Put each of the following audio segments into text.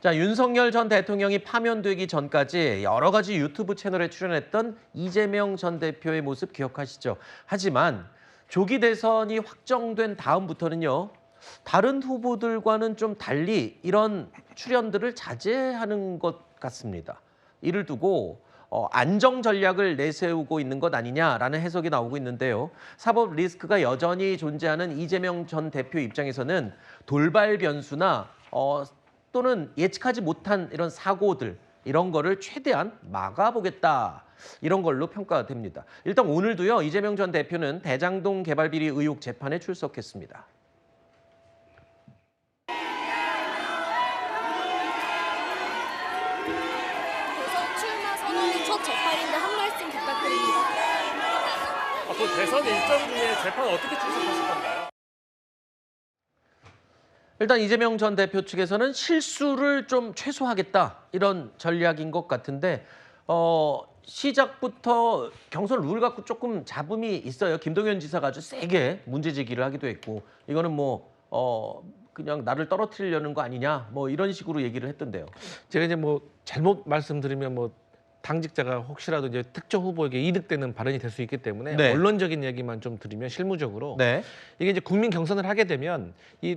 자, 윤석열 전 대통령이 파면되기 전까지 여러 가지 유튜브 채널에 출연했던 이재명 전 대표의 모습 기억하시죠? 하지만 조기 대선이 확정된 다음부터는요. 다른 후보들과는 좀 달리 이런 출연들을 자제하는 것 같습니다. 이를 두고 안정 전략을 내세우고 있는 것 아니냐라는 해석이 나오고 있는데요. 사법 리스크가 여전히 존재하는 이재명 전 대표 입장에서는 돌발 변수나 또는 예측하지 못한 이런 사고들 이런 거를 최대한 막아보겠다. 이런 걸로 평가가 됩니다. 일단 오늘도요. 이재명 전 대표는 대장동 개발 비리 의혹 재판에 출석했습니다. 대선 출마 선언의 첫 재판인데 한 말씀 부탁드립니다. 앞으로 대선 일정 중에 재판 어떻게 출석하실 건가요? 일단 이재명 전 대표 측에서는 실수를 좀 최소화하겠다 이런 전략인 것 같은데 시작부터 경선 룰 갖고 조금 잡음이 있어요. 김동연 지사가 아주 세게 문제 제기를 하기도 했고 이거는 그냥 나를 떨어뜨리려는 거 아니냐 뭐 이런 식으로 얘기를 했던데요. 제가 이제 잘못 말씀드리면 당직자가 혹시라도 이제 특정 후보에게 이득되는 발언이 될 수 있기 때문에 네. 원론적인 얘기만 좀 드리면 실무적으로 네. 이게 이제 국민 경선을 하게 되면 이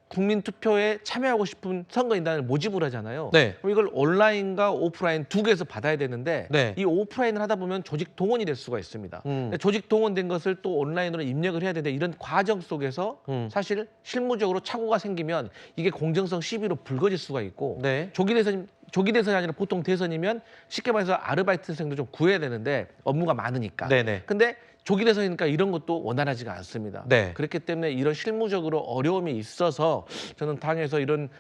국민 투표에 참여하고 싶은 선거인단을 모집을 하잖아요. 네. 그럼 이걸 온라인과 오프라인 두 개에서 받아야 되는데 네. 이 오프라인을 하다 보면 조직 동원이 될 수가 있습니다. 조직 동원된 것을 또 온라인으로 입력을 해야 되는데 이런 과정 속에서 사실 실무적으로 착오가 생기면 이게 공정성 시비로 불거질 수가 있고 네. 조기 대선이 아니라 보통 대선이면 쉽게 말해서 아르바이트생도 좀 구해야 되는데 업무가 많으니까. 네네. 근데 조기 대선이니까 이런 것도 원활하지가 않습니다. 네. 그렇기 때문에 이런 실무적으로 어려움이 있어서 저는 당에서 이런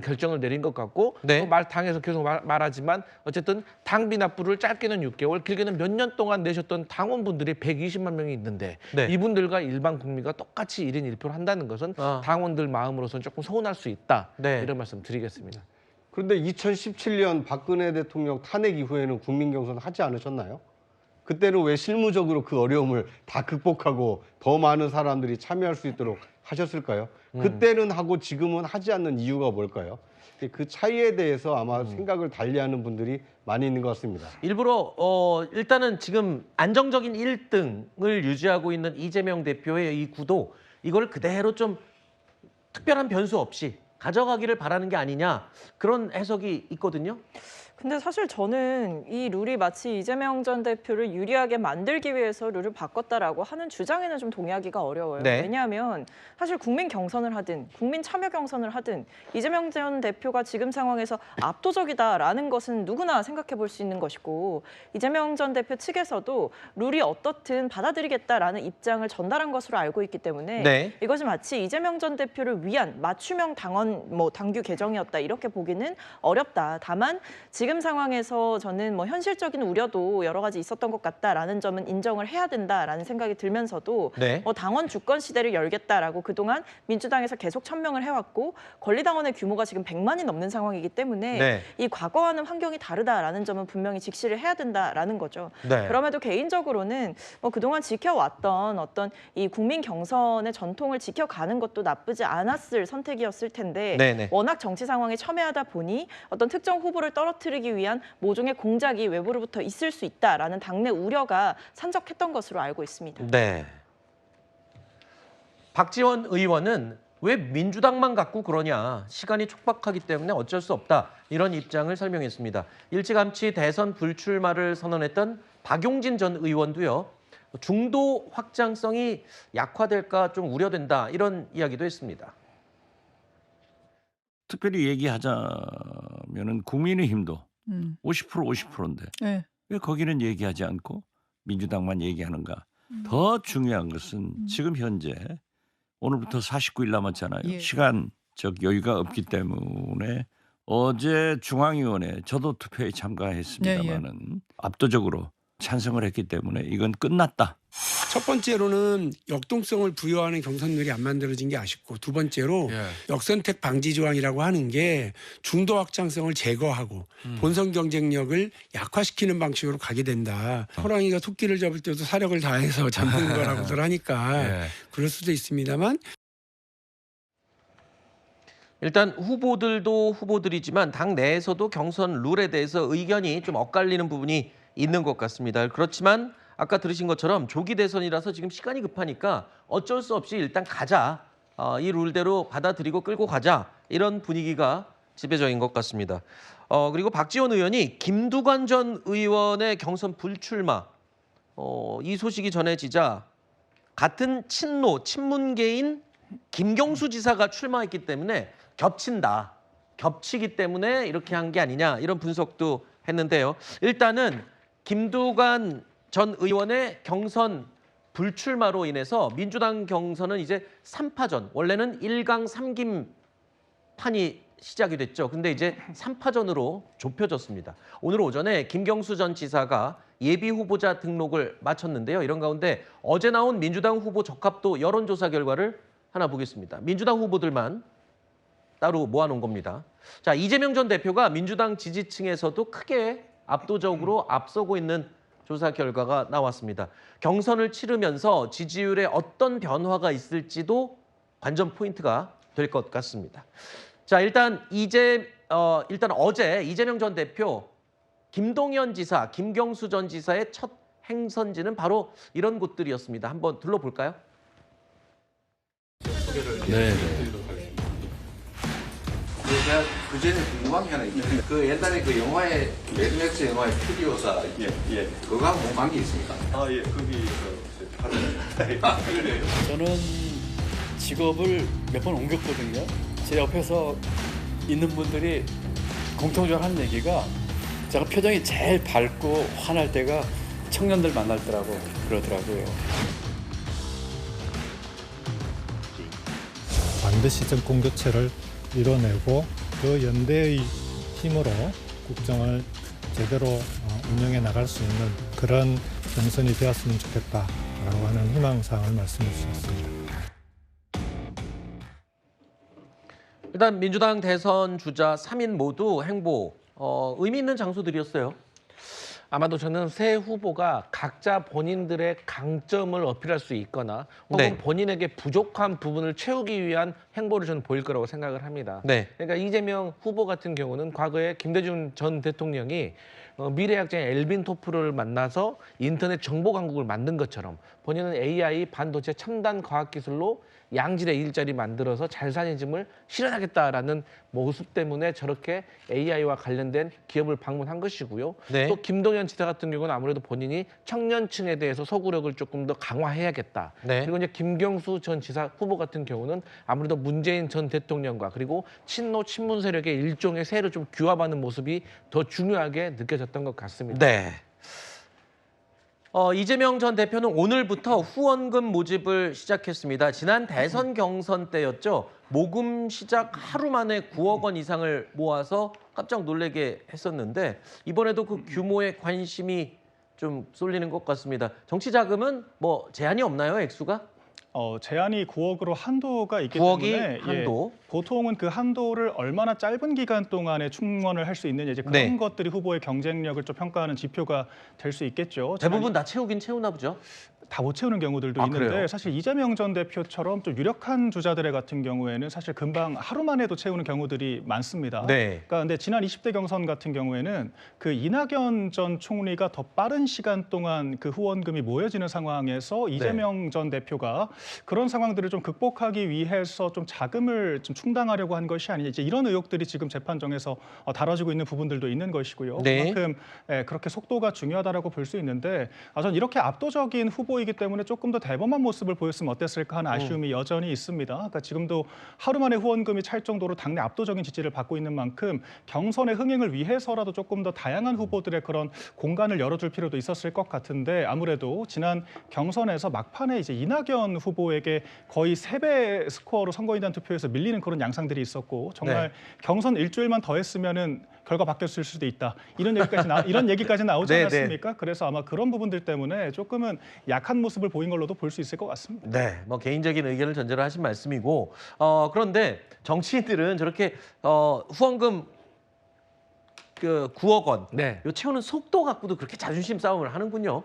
결정을 내린 것 같고 네. 또 당에서 계속 말하지만 어쨌든 당비 납부를 짧게는 6개월, 길게는 몇 년 동안 내셨던 당원분들이 120만 명이 있는데 네. 이분들과 일반 국민과 똑같이 1인 1표를 한다는 것은 당원들 마음으로서는 조금 서운할 수 있다. 네. 이런 말씀 드리겠습니다. 그런데 2017년 박근혜 대통령 탄핵 이후에는 국민 경선 하지 않으셨나요? 그때는 왜 실무적으로 그 어려움을 다 극복하고 더 많은 사람들이 참여할 수 있도록 하셨을까요? 그때는 하고 지금은 하지 않는 이유가 뭘까요? 그 차이에 대해서 아마 생각을 달리하는 분들이 많이 있는 것 같습니다. 일부러 일단은 지금 안정적인 1등을 유지하고 있는 이재명 대표의 이 구도 이걸 그대로 좀 특별한 변수 없이 가져가기를 바라는 게 아니냐 그런 해석이 있거든요. 근데 사실 저는 이 룰이 마치 이재명 전 대표를 유리하게 만들기 위해서 룰을 바꿨다라고 하는 주장에는 좀 동의하기가 어려워요. 네. 왜냐하면 사실 국민 경선을 하든 국민 참여 경선을 하든 이재명 전 대표가 지금 상황에서 압도적이다라는 것은 누구나 생각해 볼 수 있는 것이고 이재명 전 대표 측에서도 룰이 어떻든 받아들이겠다라는 입장을 전달한 것으로 알고 있기 때문에 네. 이것이 마치 이재명 전 대표를 위한 맞춤형 당규 개정이었다 이렇게 보기는 어렵다. 다만 지금 상황에서 저는 현실적인 우려도 여러 가지 있었던 것 같다라는 점은 인정을 해야 된다라는 생각이 들면서도 네. 당원 주권 시대를 열겠다라고 그동안 민주당에서 계속 천명을 해왔고 권리당원의 규모가 지금 100만이 넘는 상황이기 때문에 네. 이 과거와는 환경이 다르다라는 점은 분명히 직시를 해야 된다라는 거죠. 네. 그럼에도 개인적으로는 그동안 지켜왔던 어떤 이 국민 경선의 전통을 지켜가는 것도 나쁘지 않았을 선택이었을 텐데 네네. 워낙 정치 상황에 첨예하다 보니 어떤 특정 후보를 떨어뜨리기 위한 모종의 공작이 외부로부터 있을 수 있다라는 당내 우려가 산적했던 것으로 알고 있습니다. 네. 박지원 의원은 왜 민주당만 갖고 그러냐. 시간이 촉박하기 때문에 어쩔 수 없다. 이런 입장을 설명했습니다. 일찌감치 대선 불출마를 선언했던 박용진 전 의원도요. 중도 확장성이 약화될까 좀 우려된다. 이런 이야기도 했습니다. 특별히 얘기하자면은 국민의힘도 50% 50%인데 네. 왜 거기는 얘기하지 않고 민주당만 얘기하는가? 더 중요한 것은 지금 현재 오늘부터 49일 남았잖아요. 예. 시간적 여유가 없기 때문에 어제 중앙위원회 저도 투표에 참가했습니다마는 압도적으로 찬성을 했기 때문에 이건 끝났다. 첫 번째로는 역동성을 부여하는 경선룰이 안 만들어진 게 아쉽고 두 번째로 역선택 방지 조항이라고 하는 게 중도 확장성을 제거하고 본선 경쟁력을 약화시키는 방식으로 가게 된다. 호랑이가 토끼를 잡을 때도 사력을 다해서 잡는 거라고들 하니까 그럴 수도 있습니다만 일단 후보들도 후보들이지만 당 내에서도 경선 룰에 대해서 의견이 좀 엇갈리는 부분이 있는 것 같습니다. 그렇지만 아까 들으신 것처럼 조기 대선이라서 지금 시간이 급하니까 어쩔 수 없이 일단 가자. 이 룰대로 받아들이고 끌고 가자. 이런 분위기가 지배적인 것 같습니다. 그리고 박지원 의원이 김두관 전 의원의 경선 불출마 이 소식이 전해지자 같은 친문계인 김경수 지사가 출마했기 때문에 겹친다. 겹치기 때문에 이렇게 한 게 아니냐 이런 분석도 했는데요. 일단은 김두관 전 의원의 경선 불출마로 인해서 민주당 경선은 이제 3파전, 원래는 1강 3김 판이 시작이 됐죠. 근데 이제 3파전으로 좁혀졌습니다. 오늘 오전에 김경수 전 지사가 예비 후보자 등록을 마쳤는데요. 이런 가운데 어제 나온 민주당 후보 적합도 여론조사 결과를 하나 보겠습니다. 민주당 후보들만 따로 모아놓은 겁니다. 자, 이재명 전 대표가 민주당 지지층에서도 크게 압도적으로 앞서고 있는 조사 결과가 나왔습니다. 경선을 치르면서 지지율에 어떤 변화가 있을지도 관전 포인트가 될 것 같습니다. 자, 일단 어제 이재명 전 대표, 김동연 지사, 김경수 전 지사의 첫 행선지는 바로 이런 곳들이었습니다. 한번 둘러볼까요? 네. 제가 그 전에 궁금한 게 하나 있는데 그 옛날에 그 영화에 매드맥스 영화의 퓨리오사 그거하고 뭐 관계 있습니까? 예, 거기 그래요. 저는 직업을 몇 번 옮겼거든요. 제 옆에서 있는 분들이 공통적으로 하는 얘기가 제가 표정이 제일 밝고 환할 때가 청년들 만날 때라고 그러더라고요. 반드시 정권 교체를 이뤄내고 그 연대의 힘으로 국정을 제대로 운영해 나갈 수 있는 그런 경선이 되었으면 좋겠다라고 하는 희망사항을 말씀해 주셨습니다. 일단 민주당 대선 주자 3인 모두 행보 의미 있는 장소들이었어요. 아마도 저는 새 후보가 각자 본인들의 강점을 어필할 수 있거나 혹은 네. 본인에게 부족한 부분을 채우기 위한 행보를 저는 보일 거라고 생각을 합니다. 네. 그러니까 이재명 후보 같은 경우는 과거에 김대중 전 대통령이 미래학자인 엘빈 토프를 만나서 인터넷 정보 강국을 만든 것처럼 본인은 AI, 반도체, 첨단 과학기술로 양질의 일자리 만들어서 잘 사는 짐을 실현하겠다라는 모습 때문에 저렇게 AI와 관련된 기업을 방문한 것이고요. 네. 또 김동연 지사 같은 경우는 아무래도 본인이 청년층에 대해서 서구력을 조금 더 강화해야겠다. 네. 그리고 이제 김경수 전 지사 후보 같은 경우는 아무래도 문재인 전 대통령과 그리고 친문 세력의 일종의 세를 좀 규합하는 모습이 더 중요하게 느껴졌던 것 같습니다. 네. 이재명 전 대표는 오늘부터 후원금 모집을 시작했습니다. 지난 대선 경선 때였죠. 모금 시작 하루 만에 9억 원 이상을 모아서 깜짝 놀라게 했었는데 이번에도 그 규모에 관심이 좀 쏠리는 것 같습니다. 정치 자금은 뭐 제한이 없나요, 액수가? 제한이 9억으로 한도가 있기 9억이 때문에 한도. 보통은 그 한도를 얼마나 짧은 기간 동안에 충원을 할 수 있느냐 이제 그런 네. 것들이 후보의 경쟁력을 좀 평가하는 지표가 될 수 있겠죠. 대부분 다 채우긴 채우나 보죠. 다 못 채우는 경우들도 그래요? 있는데 사실 이재명 전 대표처럼 좀 유력한 주자들의 같은 경우에는 사실 금방 하루 만에도 채우는 경우들이 많습니다. 네. 그러니까 근데 지난 20대 경선 같은 경우에는 그 이낙연 전 총리가 더 빠른 시간 동안 그 후원금이 모여지는 상황에서 이재명 전 대표가 그런 상황들을 좀 극복하기 위해서 좀 자금을 좀 충당하려고 한 것이 아니냐 이제 이런 의혹들이 지금 재판정에서 다뤄지고 있는 부분들도 있는 것이고요. 네. 그만큼 그렇게 속도가 중요하다라고 볼 수 있는데 전 이렇게 압도적인 후보이기 때문에 조금 더 대범한 모습을 보였으면 어땠을까 하는 아쉬움이 여전히 있습니다. 그러니까 지금도 하루 만에 후원금이 찰 정도로 당내 압도적인 지지를 받고 있는 만큼 경선의 흥행을 위해서라도 조금 더 다양한 후보들의 그런 공간을 열어줄 필요도 있었을 것 같은데 아무래도 지난 경선에서 막판에 이제 이낙연 후보에게 거의 3배 스코어로 선거인단 투표에서 밀리는 그런 양상들이 있었고 정말 경선 일주일만 더 했으면은 결과 바뀌었을 수도 있다. 이런 얘기까지 나오지 네, 않았습니까? 그래서 아마 그런 부분들 때문에 조금은 약한 모습을 보인 걸로도 볼 수 있을 것 같습니다. 네, 뭐 개인적인 의견을 전제로 하신 말씀이고 그런데 정치인들은 저렇게 후원금 그 9억 원 네. 요 채우는 속도 갖고도 그렇게 자존심 싸움을 하는군요.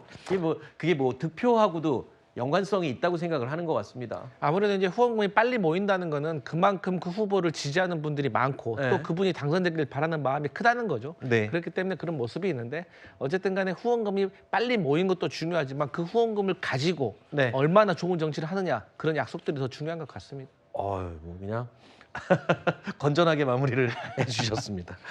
그게 뭐 득표하고도 연관성이 있다고 생각을 하는 것 같습니다. 아무래도 이제 후원금이 빨리 모인다는 거는 그만큼 그 후보를 지지하는 분들이 많고 네. 또 그분이 당선되길 바라는 마음이 크다는 거죠. 네. 그렇기 때문에 그런 모습이 있는데 어쨌든 간에 후원금이 빨리 모인 것도 중요하지만 그 후원금을 가지고 네. 얼마나 좋은 정치를 하느냐 그런 약속들이 더 중요한 것 같습니다. 뭐 그냥 건전하게 마무리를 해주셨습니다.